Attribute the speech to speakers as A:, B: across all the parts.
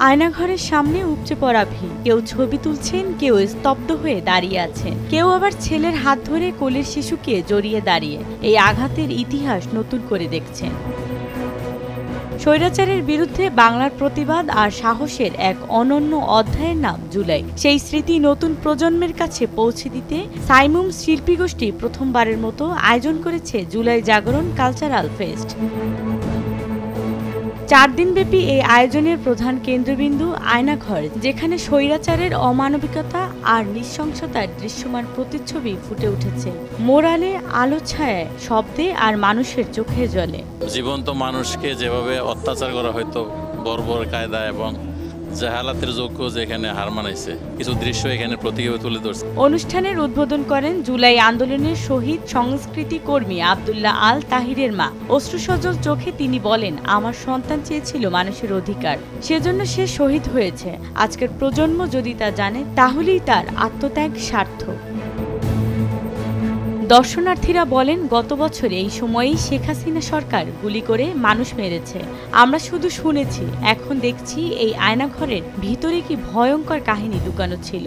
A: আয়নাঘরের সামনে উপচে পড়া ভিড়, কেউ ছবি তুলছেন, কেউ স্তব্ধ হয়ে দাঁড়িয়ে আছেন, কেউ আবার ছেলের হাত ধরে কোলের শিশুকে জড়িয়ে দাঁড়িয়ে এই আঘাতের ইতিহাস নতুন করে দেখছেন। স্বৈরাচারের বিরুদ্ধে বাংলার প্রতিবাদ আর সাহসের এক অনন্য অধ্যায়ের নাম জুলাই। সেই স্মৃতি নতুন প্রজন্মের কাছে পৌঁছে দিতে সাইমুম শিল্পীগোষ্ঠী প্রথমবারের মতো আয়োজন করেছে জুলাই জাগরণ কালচারাল ফেস্ট। 4 দিনব্যাপী এই আয়োজনের প্রধান কেন্দ্রবিন্দু আয়নাঘর, যেখানে স্বৈরাচারের অমানবিকতা আর নৃশংসতার দৃশ্যমান প্রতিচ্ছবি ফুটে উঠেছে মোরালে, আলো ছায়ায়, শব্দে আর মানুষের চোখের জলে।
B: জীবন্ত মানুষকে যেভাবে অত্যাচার করা হয়তো বর্বর কায়দা এবং জাহালাতের যোগ্য যেখানে হার মানাইছে, কিছু দৃশ্য এখানে প্রতীকভাবে তুলে ধরছে।
A: অনুষ্ঠানের উদ্বোধন করেন জুলাই আন্দোলনের শহীদ সংস্কৃতি কর্মী আব্দুল্লাহ আল তাহিরের মা। অশ্রুসজল চোখে তিনি বলেন, আমার সন্তান চেয়েছিল মানুষের অধিকার, সেজন্য সে শহীদ হয়েছে। আজকের প্রজন্ম যদি তা জানে, তাহলেই তার আত্মত্যাগ সার্থক। দর্শনার্থীরা বলেন, গত বছর এই সময়েই শেখ হাসিনা সরকার গুলি করে মানুষ মেরেছে। আমরা শুধু শুনেছি, এখন দেখছি এই আয়নাঘরের ভিতরে কি ভয়ঙ্কর কাহিনী লুকানো ছিল।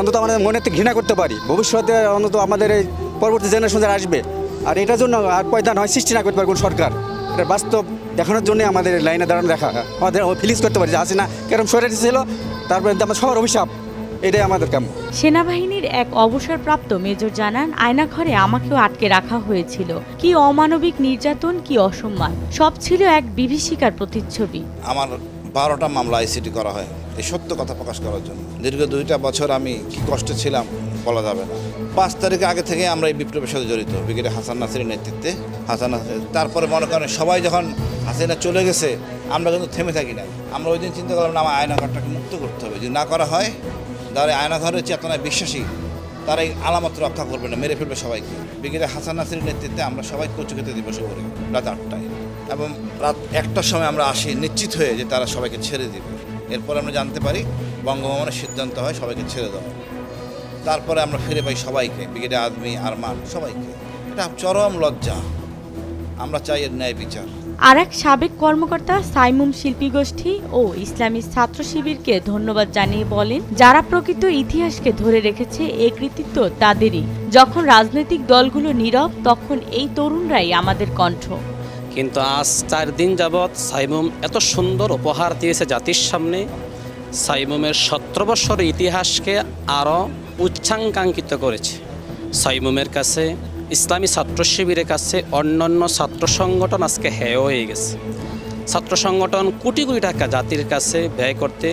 C: অন্তত আমাদের মনে ঘৃণা করতে পারি, ভবিষ্যতে অন্তত আমাদের এই পরবর্তী জেনারেশন যারা আসবে আর এটার জন্য আর পয়দা নয় সৃষ্টি না করতে পারে কোন সরকার। এটা বাস্তব দেখানোর জন্য আমাদের লাইনে দাঁড়ানো দেখা, আমাদের ফিলিংস করতে পারি যে হাসিনা কেরম সরে ছিল, তারপরে আমার সবার অভিশাপ, এটাই আমাদের কাম।
A: সেনাবাহিনীর এক অবসরপ্রাপ্ত মেজর জানান, আয়নাঘরে আমাকেও আটকে রাখা হয়েছিল। কি অমানবিক নির্যাতন, কি অসম্মান, সব ছিল এক বিভীষিকার প্রতিচ্ছবি।
D: আমার 12টা মামলা আইসিটি করা হয় এই সত্য কথা প্রকাশ করার জন্য। দীর্ঘ 2টা বছর আমি কি কষ্টে ছিলাম বলা যাবে না। 5 তারিখে আগে থেকে আমরা এই বিপ্লবের সাথে জড়িত, ব্রিগেডিয়ার হাসান নাসিরের নেতৃত্বে। তারপরে মনে করেন সবাই যখন হাসিনা চলে গেছে, আমরা কিন্তু থেমে থাকি না। আমরা ওই দিন চিন্তা করলাম না, আমার আয়নাঘরটাকে মুক্ত করতে হবে। যদি না করা হয়, যারা আয়নাঘরের চেতনায় বিশ্বাসী তারা এই আলামত রক্ষা করবে না, মেরে ফেলবে সবাইকে। ব্রিগেডিয়ার হাসান নাসিরের নেতৃত্বে আমরা সবাই কচুক্ষেত্রে দিবসে করি রাত 8টায়, এবং রাত 1টার সময় আমরা আসি নিশ্চিত হয়ে যে তারা সবাইকে ছেড়ে দেবে। এরপর আমরা জানতে পারি বঙ্গভবনের সিদ্ধান্ত হয় সবাইকে ছেড়ে দেওয়া। তারপরে আমরা ফিরে পাই সবাইকে, ব্রিগেডিয়ার আজমি, আরমান, সবাইকে। এটা চরম লজ্জা। আমরা চাই এর ন্যায় বিচার।
A: আর এক সাবেক কর্মকর্তা সাইমুম শিল্পীগোষ্ঠী ও ইসলামী ছাত্র শিবিরকে ধন্যবাদ জানিয়ে বলেন, যারা প্রকৃত ইতিহাসকে ধরে রেখেছে এ কৃতিত্ব তাদেরই। যখন রাজনৈতিক দলগুলো নীরব, তখন এই তরুণরাই আমাদের কণ্ঠ।
E: কিন্তু আজ 4 দিন যাবৎ সাইমুম এত সুন্দর উপহার দিয়েছে জাতির সামনে। সাইমুমের 17 বছরের ইতিহাসকে আরও উচ্চাকাঙ্ক্ষিত করেছে। সাইমুমের কাছে, ইসলামী ছাত্র শিবিরের কাছে অন্যান্য ছাত্র সংগঠন আজকে হেয় হয়ে গেছে। ছাত্র সংগঠন কোটি কোটি টাকা জাতির কাছে ব্যয় করতে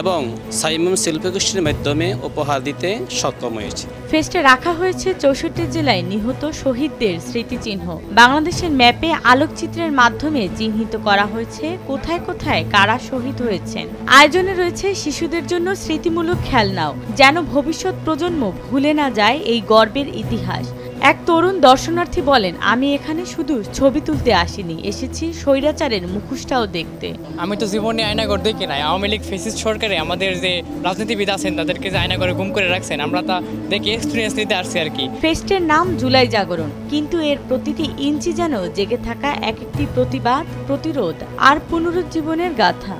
E: এবং সাইমুম শিল্পগোষ্ঠীর মাধ্যমে উপহার দিতে সক্ষম হয়েছে।
A: ফেস্টে রাখা হয়েছে 64 জেলায় নিহত শহীদদের স্মৃতিচিহ্ন। বাংলাদেশের ম্যাপে আলোকচিত্রের মাধ্যমে চিহ্নিত করা হয়েছে কোথায় কোথায় কারা শহীদ হয়েছেন। আয়োজনে রয়েছে শিশুদের জন্য স্মৃতিমূলক খেলনাও, যেন ভবিষ্যৎ প্রজন্ম ভুলে না যায় এই গর্বের ইতিহাস। এক তরুণ দর্শনার্থী বলেন, আমি এখানে শুধু ছবি তুলতে আসিনি, এসেছি স্বৈরাচারের মুখোশটাও দেখতে।
F: আমি তো জীবনে আয়নাঘর দেখি নাই। আওয়ামী লীগ ফেসিস্ট সরকারে আমাদের যে রাজনীতিবিদ আছেন তাদেরকে যে আয়নাঘরে গুম করে রাখছেন, আমরা তা দেখে এক্সপিরিয়েন্স নিতে আসছি আর কি।
A: ফেস্টের নাম জুলাই জাগরণ, কিন্তু এর প্রতিটি ইঞ্চি যেন জেগে থাকা এক একটি প্রতিবাদ, প্রতিরোধ আর পুনরুজ্জীবনের গাথা।